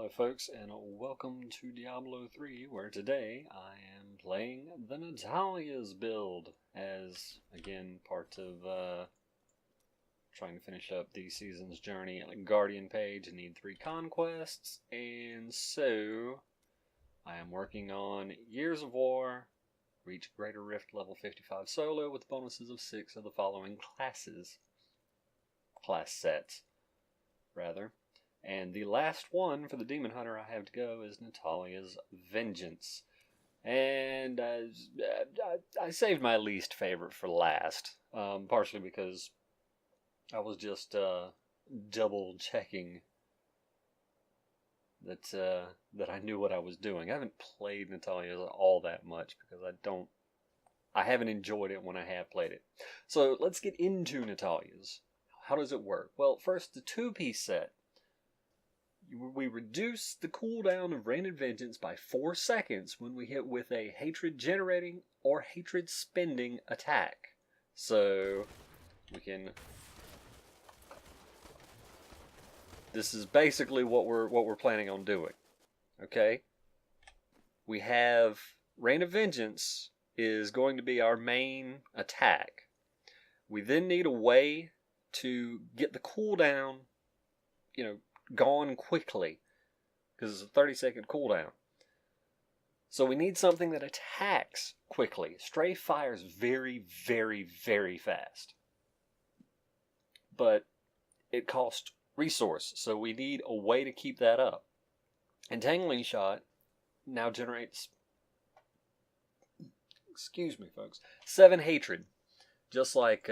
Hello folks, and welcome to Diablo 3, where today I am playing the Natalya's build as, again, part of trying to finish up the season's journey. Guardian page, I need 3 conquests, and so I am working on Years of War, reach Greater Rift level 55 solo with bonuses of 6 of the following class sets, rather. And the last one for the Demon Hunter I have to go is Natalya's Vengeance. And I saved my least favorite for last, partially because I was just double checking that I knew what I was doing. I haven't played Natalya all that much because I haven't enjoyed it when I have played it. So let's get into Natalya's. How does it work? Well, first, the 2-piece set. We reduce the cooldown of Rain and Vengeance by 4 seconds when we hit with a hatred generating or hatred spending attack. So we can. This is basically what we're planning on doing. Okay? We have Rain of Vengeance is going to be our main attack. We then need a way to get the cooldown, gone quickly, because it's a 30-second cooldown. So we need something that attacks quickly. Strafe fires very, very, very fast, but it costs resource, so we need a way to keep that up. Entangling shot now generates, excuse me folks, 7 hatred, just like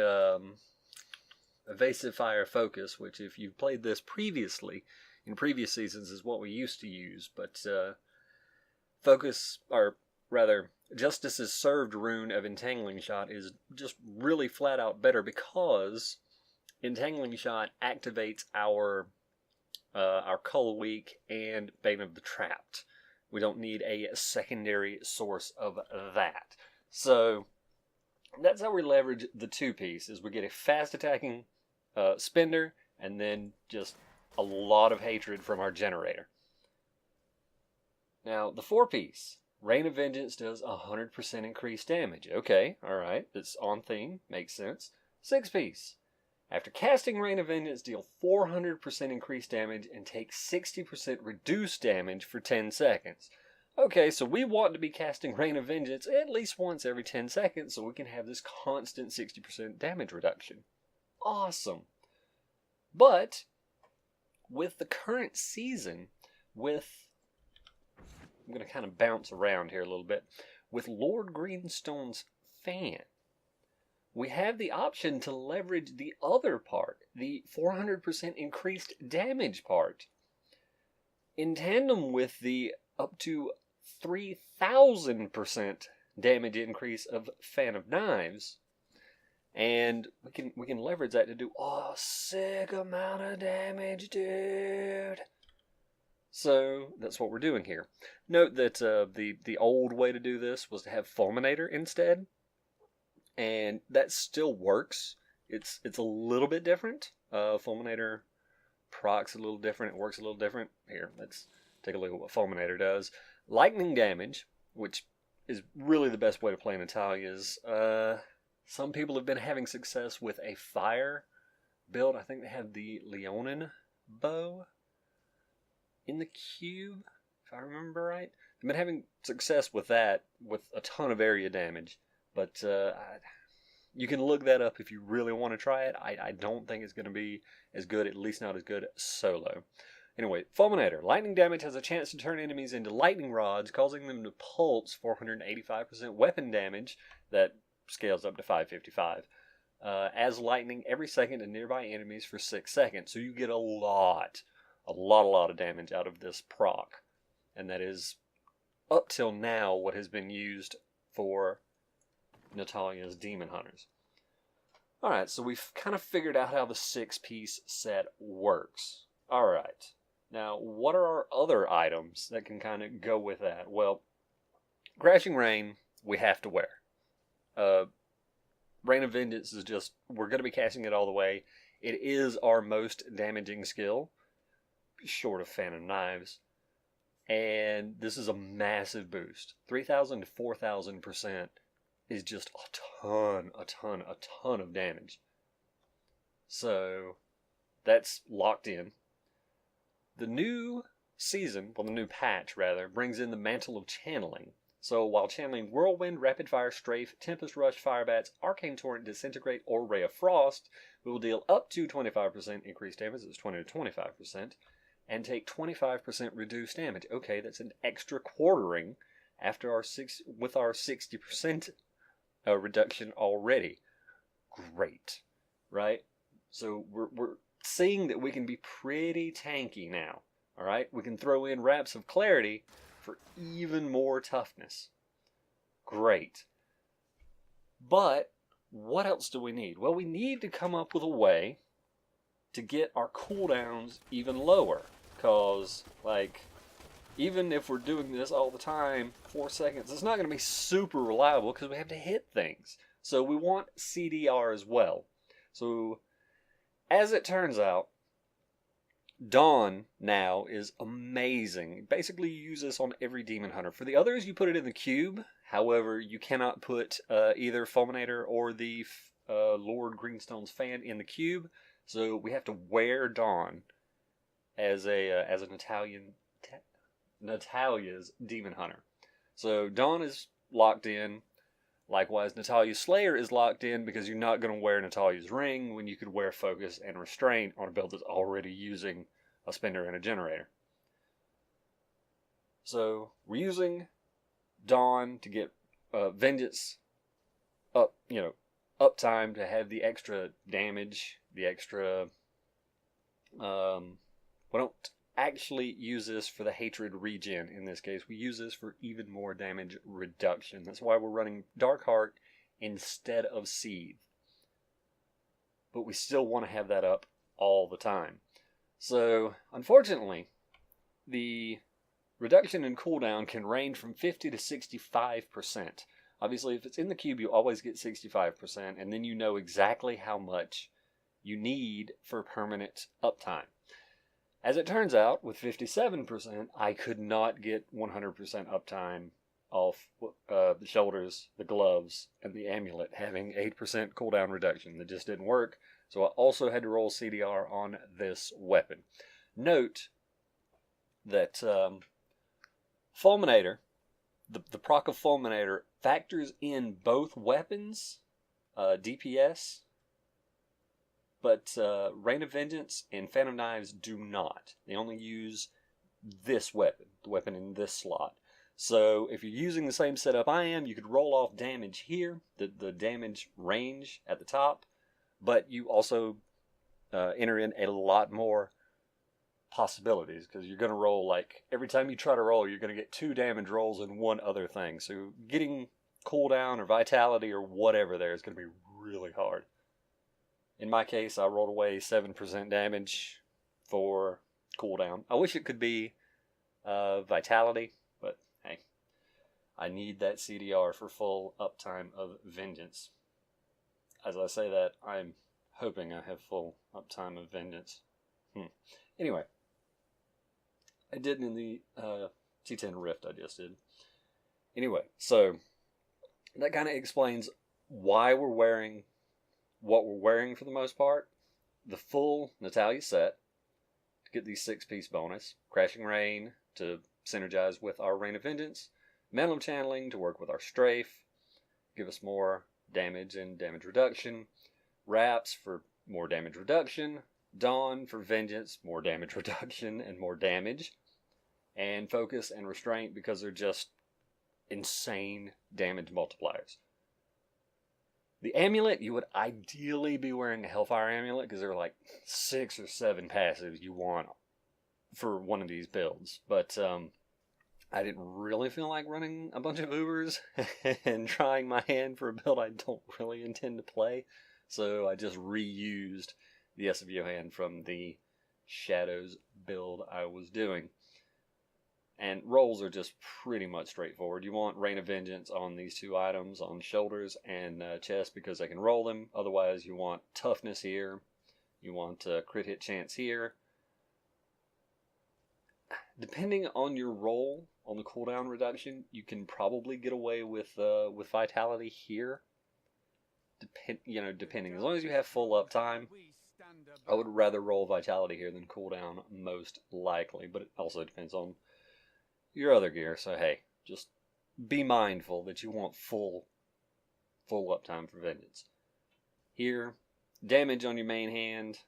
Evasive Fire Focus, which if you've played this previously, in previous seasons, is what we used to use. But Focus, or rather, Justice's Served rune of Entangling Shot is just really flat out better because Entangling Shot activates our Cull the Weak and Bane of the Trapped. We don't need a secondary source of that. So that's how we leverage the 2-piece, is we get a fast attacking spender, and then just a lot of hatred from our generator. Now, the 4-piece, Rain of Vengeance does 100% increased damage. Okay, alright, that's on theme, makes sense. 6-piece, after casting Rain of Vengeance, deal 400% increased damage and take 60% reduced damage for 10 seconds. Okay, so we want to be casting Rain of Vengeance at least once every 10 seconds so we can have this constant 60% damage reduction. Awesome. But with the current season, I'm going to kind of bounce around here a little bit, with Lord Greenstone's fan, we have the option to leverage the other part, the 400% increased damage part, in tandem with the up to 3,000% damage increase of Fan of Knives. And we can leverage that to do a sick amount of damage, dude. So that's what we're doing here. Note that the old way to do this was to have Fulminator instead, and that still works. It's a little bit different. Fulminator procs a little different. It works a little different. Here, let's take a look at what Fulminator does. Lightning damage, which is really the best way to play Natalya's. Some people have been having success with a fire build. I think they have the Leonin bow in the cube, if I remember right. They've been having success with that, with a ton of area damage. But you can look that up if you really want to try it. I don't think it's going to be as good, at least not as good solo. Anyway, Fulminator. Lightning damage has a chance to turn enemies into lightning rods, causing them to pulse 485% weapon damage that scales up to 555 as lightning every second to nearby enemies for 6 seconds. So you get a lot of damage out of this proc. And that is, up till now, what has been used for Natalya's Demon Hunters. Alright, so we've kind of figured out how the 6-piece set works. Alright, now what are our other items that can kind of go with that? Well, Crashing Rain, we have to wear. Rain of Vengeance is just, we're going to be casting it all the way. It is our most damaging skill, short of Fan of Knives. And this is a massive boost. 3,000 to 4,000% is just a ton of damage. So that's locked in. The new season, well, the new patch rather, brings in the Mantle of Channeling. So while channeling Whirlwind, Rapid Fire, Strafe, Tempest Rush, Fire Bats, Arcane Torrent, Disintegrate, or Ray of Frost, we will deal up to 25% increased damage. It's 20 to 25%. And take 25% reduced damage. Okay, that's an extra quartering after our 60% reduction already. Great, right? So we're seeing that we can be pretty tanky now. All right, we can throw in Wraps of Clarity for even more toughness. Great. But what else do we need? Well, we need to come up with a way to get our cooldowns even lower. Because, like, even if we're doing this all the time, 4 seconds, it's not going to be super reliable because we have to hit things. So we want CDR as well. So, as it turns out, Dawn now is amazing. Basically, you use this on every Demon Hunter. For the others, you put it in the cube. However, you cannot put either Fulminator or the Lord Greenstone's fan in the cube. So we have to wear Dawn as a Natalya's Demon Hunter. So Dawn is locked in. Likewise, Natalya's Slayer is locked in because you're not going to wear Natalya's Ring when you could wear Focus and Restraint on a build that's already using a Spender and a Generator. So we're using Dawn to get Vengeance up, uptime to have the extra damage, the extra. We don't actually use this for the hatred regen in this case. We use this for even more damage reduction. That's why we're running Darkheart instead of Seethe. But we still want to have that up all the time. So, unfortunately, the reduction in cooldown can range from 50 to 65%. Obviously, if it's in the cube, you always get 65%, and then you know exactly how much you need for permanent uptime. As it turns out, with 57%, I could not get 100% uptime off the shoulders, the gloves, and the amulet having 8% cooldown reduction. That just didn't work, so I also had to roll CDR on this weapon. Note that Fulminator, the proc of Fulminator, factors in both weapons' DPS, but Rain of Vengeance and Phantom Knives do not. They only use this weapon, the weapon in this slot. So if you're using the same setup I am, you could roll off damage here, the damage range at the top, but you also enter in a lot more possibilities because you're going to roll, like, every time you try to roll, you're going to get 2 damage rolls and 1 other thing. So getting cooldown or vitality or whatever there is going to be really hard. In my case, I rolled away 7% damage for cooldown. I wish it could be vitality, but hey, I need that CDR for full uptime of Vengeance. As I say that, I'm hoping I have full uptime of Vengeance. Anyway, I did in the T10 Rift I just did. Anyway, so that kind of explains why we're wearing what we're wearing for the most part. The full Natalya set to get the 6-piece bonus. Crashing Rain to synergize with our Rain of Vengeance. Mantle of Channeling to work with our Strafe. Give us more damage and damage reduction. Wraps for more damage reduction. Dawn for Vengeance, more damage reduction and more damage. And Focus and Restraint because they're just insane damage multipliers. The amulet, you would ideally be wearing a Hellfire Amulet because there are like 6 or 7 passives you want for one of these builds. But I didn't really feel like running a bunch of Ubers and trying my hand for a build I don't really intend to play. So I just reused the Ess of Johan from the Shadows build I was doing. And rolls are just pretty much straightforward. You want Rain of Vengeance on these 2 items, on shoulders and chest, because they can roll them. Otherwise, you want toughness here. You want crit hit chance here. depending on your role on the cooldown reduction, you can probably get away with vitality here. Depending. As long as you have full uptime, I would rather roll vitality here than cooldown most likely. But it also depends on your other gear. So hey, just be mindful that you want full uptime for Vengeance. Here, damage on your main hand.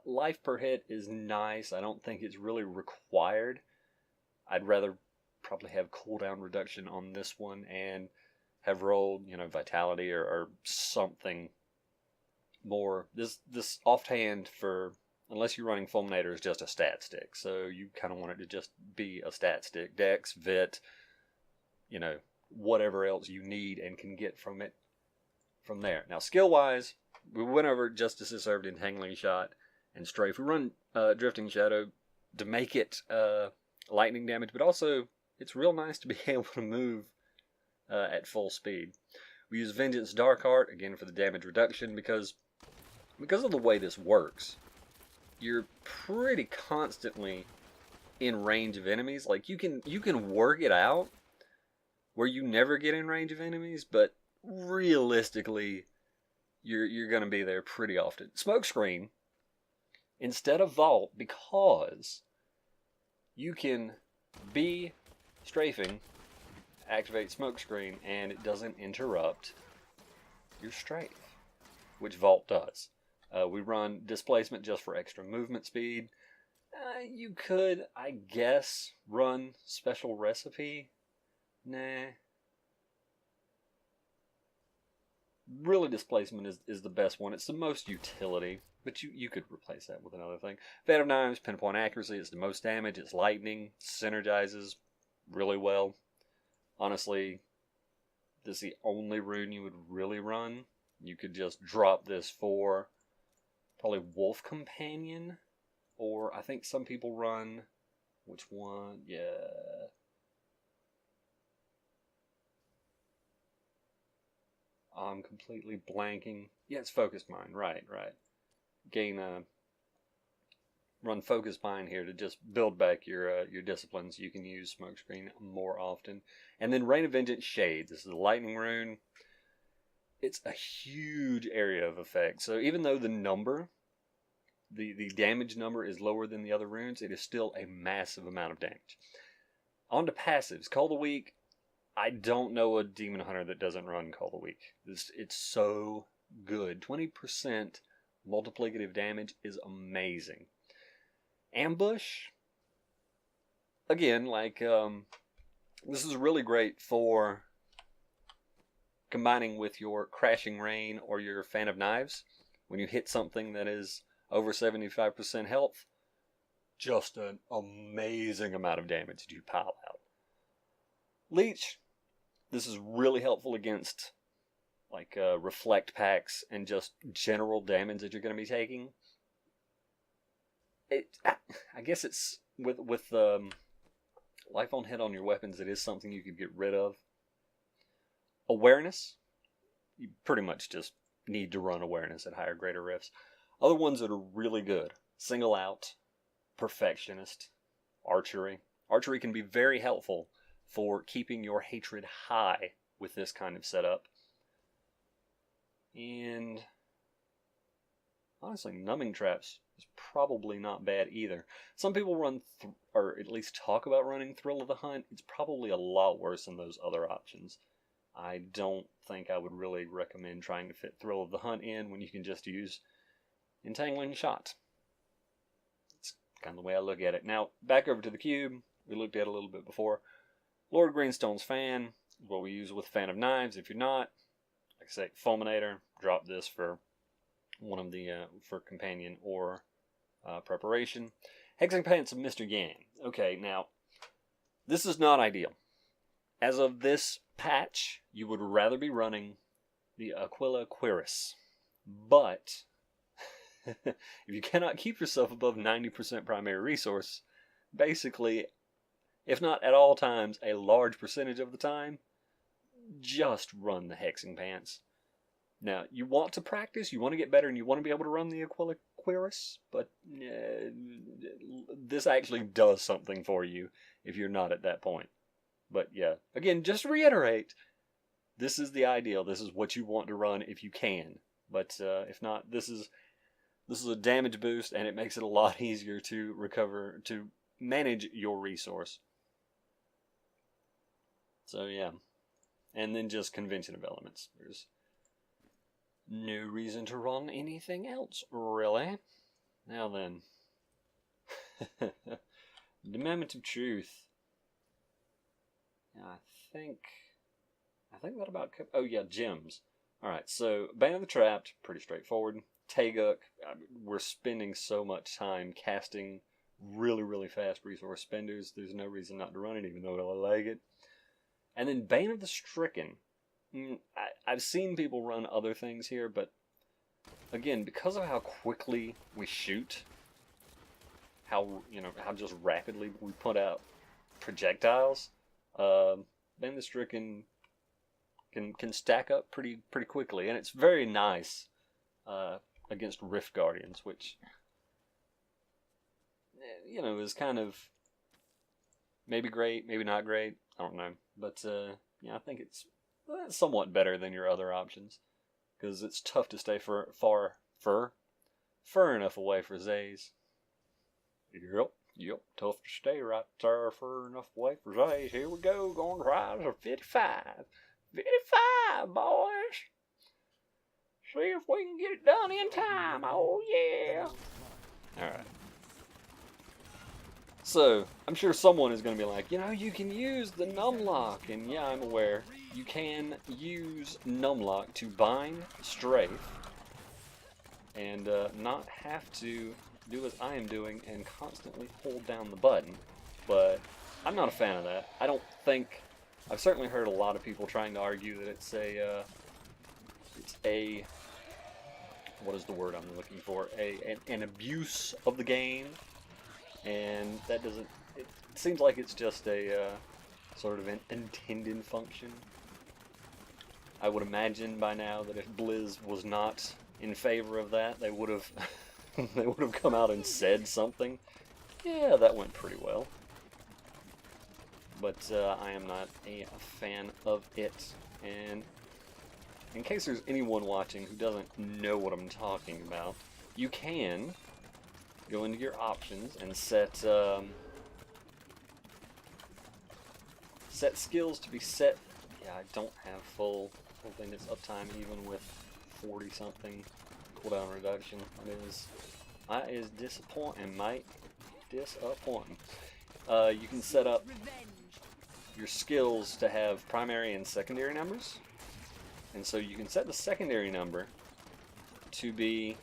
Life per hit is nice. I don't think it's really required. I'd rather probably have cooldown reduction on this one and have rolled, vitality or something more. This offhand for, unless you're running Fulminator, is just a stat stick. So you kind of want it to just be a stat stick. Dex, Vit, whatever else you need and can get from it from there. Now, skill-wise, we went over Justice is Served, Entangling Shot, and Strafe. We run Drifting Shadow to make it lightning damage, but also it's real nice to be able to move at full speed. We use Vengeance Dark Heart, again, for the damage reduction, because of the way this works, you're pretty constantly in range of enemies. Like, you can work it out where you never get in range of enemies, but realistically, you're going to be there pretty often. Smokescreen, instead of Vault, because you can be strafing, activate Smokescreen, and it doesn't interrupt your strafe, which Vault does. We run Displacement just for extra movement speed. You could, I guess, run Special Recipe. Nah. Really, Displacement is the best one. It's the most utility, but you could replace that with another thing. Fan of Knives, Pinpoint Accuracy, it's the most damage, it's lightning, synergizes really well. Honestly, this is the only rune you would really run. You could just drop this for probably Wolf Companion, or I think some people run, which one? Yeah. I'm completely blanking. Yeah, it's Focus Mind. Right. Gain run Focus Mind here to just build back your disciplines. You can use Smokescreen more often. And then Rain of Vengeance Shade. This is the lightning rune. It's a huge area of effect. So even though the number, the damage number is lower than the other runes, it is still a massive amount of damage. On to passives. Cull the Weak. I don't know a Demon Hunter that doesn't run Cull the Weak. It's so good. 20% multiplicative damage is amazing. Ambush, again, this is really great for combining with your Crashing Rain or your Fan of Knives. When you hit something that is over 75% health, just an amazing amount of damage you pile out. Leech, this is really helpful against reflect packs and just general damage that you're going to be taking. I guess it's with life on hit on your weapons, it is something you could get rid of. Awareness, you pretty much just need to run awareness at higher greater rifts. Other ones that are really good: Single Out, Perfectionist, Archery. Archery can be very helpful for keeping your hatred high with this kind of setup. And honestly, Numbing Traps is probably not bad either. Some people run, or at least talk about running Thrill of the Hunt. It's probably a lot worse than those other options. I don't think I would really recommend trying to fit Thrill of the Hunt in when you can just use Entangling Shot. It's kind of the way I look at it. Now, back over to the cube. We looked at it a little bit before. Lord Greenstone's Fan is what we use with Fan of Knives. If you're not, like I say, Fulminator, drop this for one of the, for Companion or Preparation. Hexing Pants of Mr. Yang. Okay, now, this is not ideal. As of this patch, you would rather be running the Aquila Cuirass. But, if you cannot keep yourself above 90% primary resource, basically, if not at all times, a large percentage of the time, just run the Hexing Pants. Now, you want to practice, you want to get better, and you want to be able to run the Aquila Cuirass, but this actually does something for you if you're not at that point. But yeah, again, just to reiterate, this is the ideal. This is what you want to run if you can. But if not, this is a damage boost, and it makes it a lot easier to recover, to manage your resource. So yeah, and then just convention of elements. There's no reason to run anything else, really. Now then, the moment of truth. Yeah, I think that about. Oh yeah, gems. All right, so Bane of the Trapped, pretty straightforward. Taeguk, we're spending so much time casting really, really fast resource spenders. There's no reason not to run it, even though I like it. And then Bane of the Stricken. I've seen people run other things here, but again, because of how quickly we shoot, how just rapidly we put out projectiles, Bane of the Stricken can stack up pretty quickly, and it's very nice against Rift Guardians, which is kind of maybe great, maybe not great. I don't know, but I think it's somewhat better than your other options, because it's tough to stay far enough away for Zays. Yep, tough to stay right there far enough away for Zays. Here we go, going to rise to 55. 55, boys. See if we can get it done in time. Oh yeah. Alright. So, I'm sure someone is going to be like, you can use the numlock. And yeah, I'm aware. You can use numlock to bind Strafe and not have to do as I am doing and constantly hold down the button. But I'm not a fan of that. I've certainly heard a lot of people trying to argue that it's a what is the word I'm looking for? An abuse of the game. And that doesn't. It seems like it's just a sort of an intended function. I would imagine by now that if Blizz was not in favor of that, they would have come out and said something. Yeah, that went pretty well. But I am not a fan of it. And in case there's anyone watching who doesn't know what I'm talking about, you can go into your options and set skills to be set. Yeah, I don't have full thing that's uptime even with 40 something cooldown reduction. That is disappointing, mate. Disappointing. You can set up your skills to have primary and secondary numbers, and so you can set the secondary number to be.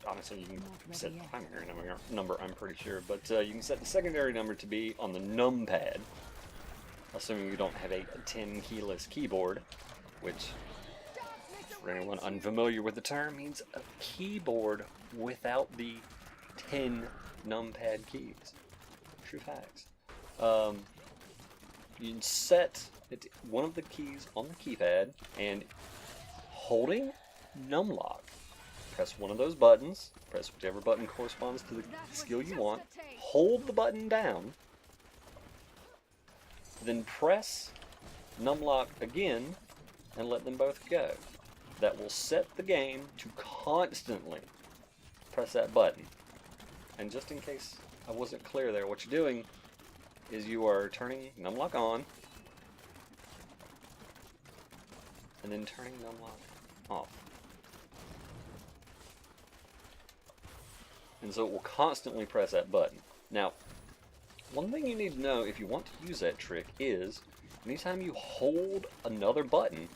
Honestly, you can set the primary number, I'm pretty sure, but you can set the secondary number to be on the numpad, assuming you don't have a 10 keyless keyboard, which, for anyone unfamiliar with the term, means a keyboard without the 10 numpad keys. True facts. You can set one of the keys on the keypad, and holding numlock, press one of those buttons, press whichever button corresponds to the skill you want, hold the button down, then press numlock again, and let them both go. That will set the game to constantly press that button. And just in case I wasn't clear there, what you're doing is you are turning numlock on, and then turning numlock off. And so it will constantly press that button. Now, one thing you need to know if you want to use that trick is, anytime you hold another button,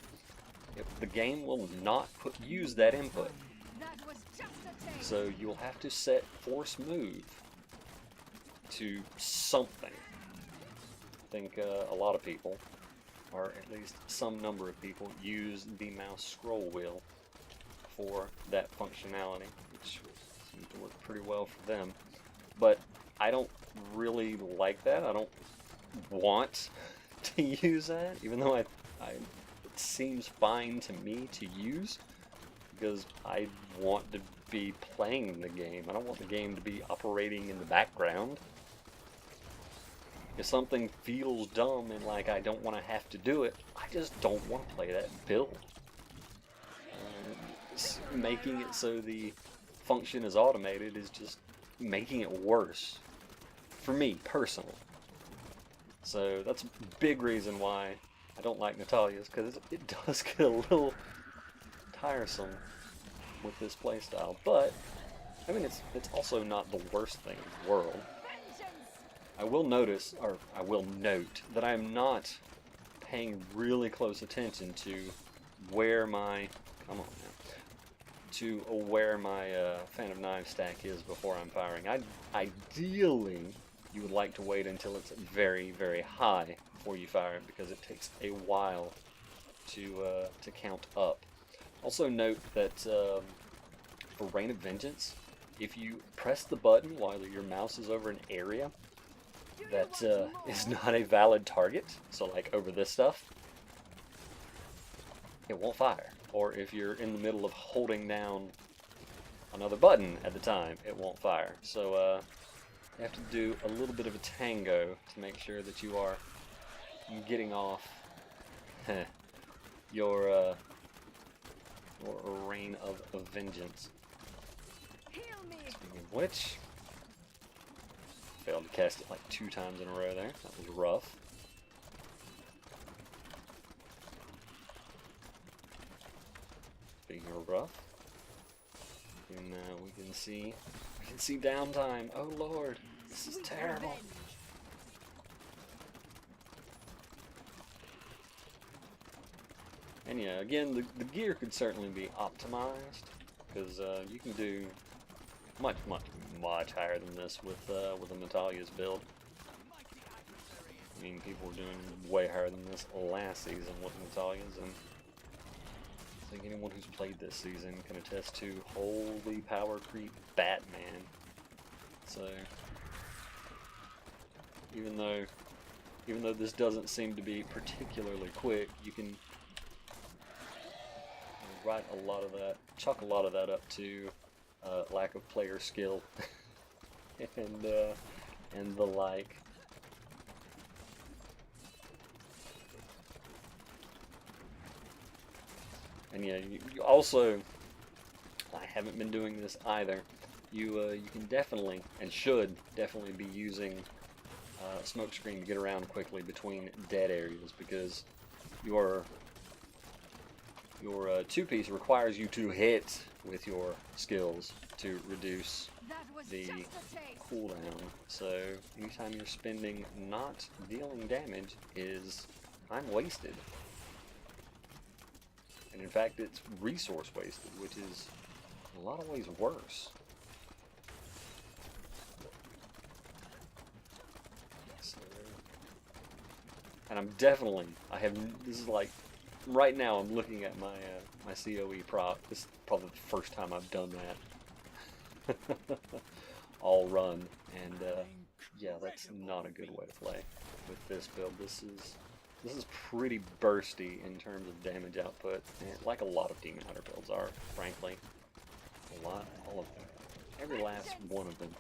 the game will not use that input. So you'll have to set force move to something. I think a lot of people, or at least some number of people, use the mouse scroll wheel for that functionality, which seems to work pretty well for them. But I don't really like that. I don't want to use that, even though it seems fine to me to use. because I want to be playing the game. I don't want the game to be operating in the background. If something feels dumb and like I don't want to have to do it, I just don't want to play that build. Making it so the function is automated is just making it worse for me personally. So that's a big reason why I don't like Natalya's, because it does get a little tiresome with this playstyle. But I mean, it's also not the worst thing in the world. I will note that I am not paying really close attention to where my Fan of Knives stack is before I'm firing. Ideally, you would like to wait until it's very, very high before you fire it, because it takes a while to count up. Also note that for Rain of Vengeance, if you press the button while your mouse is over an area that is not a valid target, so like over this stuff, it won't fire. Or if you're in the middle of holding down another button at the time, it won't fire. So you have to do a little bit of a tango to make sure that you are getting off your Rain of Vengeance. Speaking of which, failed to cast it like 2 times in a row there. That was rough. Speaking of rough, and we can see downtime. Oh lord, this is terrible. And yeah, again, the gear could certainly be optimized, because you can do much higher than this with a Natalya's build. I mean, people were doing way higher than this last season with Natalya's, and I think anyone who's played this season can attest to holy power creep Batman. So even though this doesn't seem to be particularly quick, you can chalk a lot of that up to lack of player skill and the like. And yeah, you also, I haven't been doing this either. You can definitely and should definitely be using smokescreen to get around quickly between dead areas, because your 2-piece requires you to hit with your skills to reduce the cooldown. So anytime you're spending not dealing damage is time wasted. And in fact, it's resource wasted, which is in a lot of ways worse. So, and this is like, right now I'm looking at my my COE prop. This is probably the first time I've done that. All run, and yeah, that's not a good way to play with this build. This is pretty bursty in terms of damage output, and like a lot of Demon Hunter builds are, frankly. All of them. Every last one of them.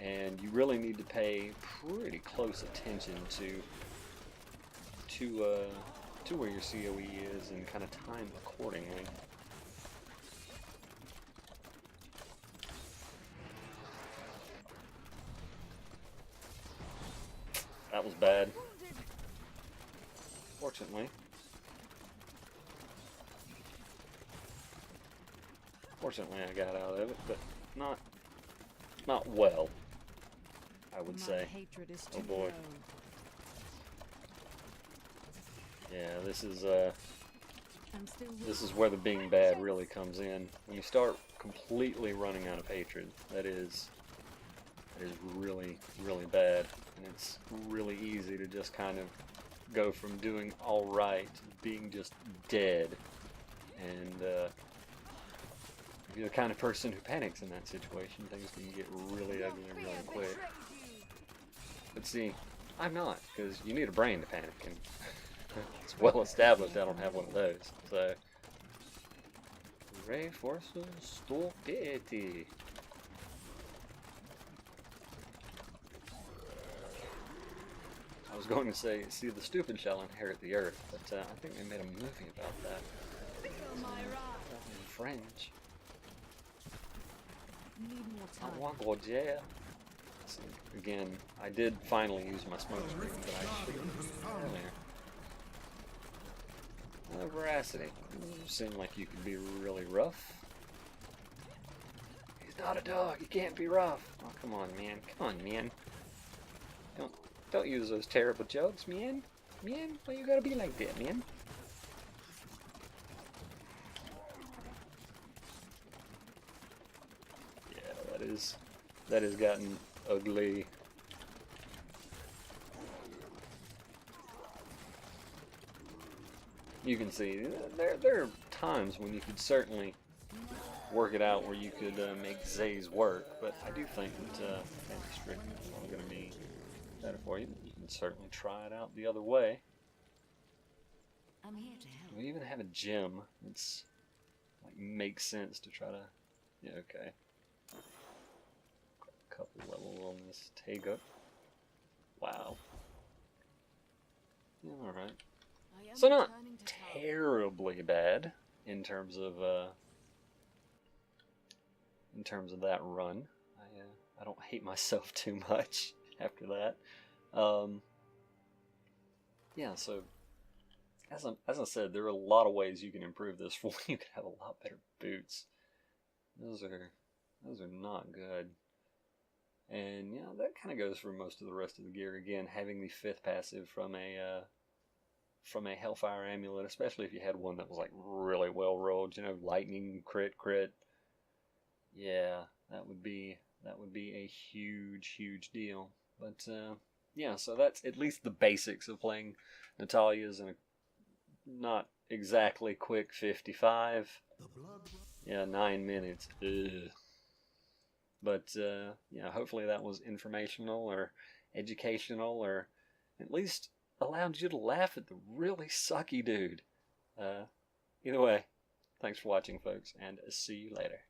And you really need to pay pretty close attention to where your COE is and kind of time accordingly. That was bad. Fortunately I got out of it, but not well, I would say. Oh boy. Yeah, this is where the being bad really comes in. When you start completely running out of hatred, that is really, really bad, and it's really easy to just kind of go from doing alright to being just dead. And if you're the kind of person who panics in that situation, things can get really ugly really quick. But see, I'm not, because you need a brain to panic, and it's well established I don't have one of those. So Ray forces stupidity. I was going to say, see, the stupid shall inherit the earth, but I think they made a movie about that. In French. I want to go jail. So, again, I did finally use my smoke screen, but I should have used it earlier. Veracity. You seem like you could be really rough. He's not a dog. He can't be rough. Oh, come on, man. Come on, man. Don't use those terrible jokes, man. Man, why you gotta be like that, man? Yeah, that has gotten ugly. You can see there are times when you could certainly work it out where you could make Zay's work, but I do think that Restraint is going to be better for you. You can certainly try it out the other way. I'm here to help. We even have a gem. It's like makes sense to try to. Yeah, okay. Got a couple levels on this Tega. Wow. Yeah, all right. So not terribly bad in terms of that run. I don't hate myself too much after that. Yeah, so as I said, there are a lot of ways you can improve this. For you could have a lot better boots. Those are not good. And yeah, that kind of goes for most of the rest of the gear. Again, having the 5th passive from a Hellfire Amulet, especially if you had one that was like really well rolled, you know, lightning, crit. Yeah, that would be a huge deal. But yeah, so that's at least the basics of playing Natalya's in a not exactly quick 55. Yeah, 9 minutes. Ugh. But yeah, hopefully that was informational or educational, or at least allowed you to laugh at the really sucky dude. Either way, thanks for watching, folks, and see you later.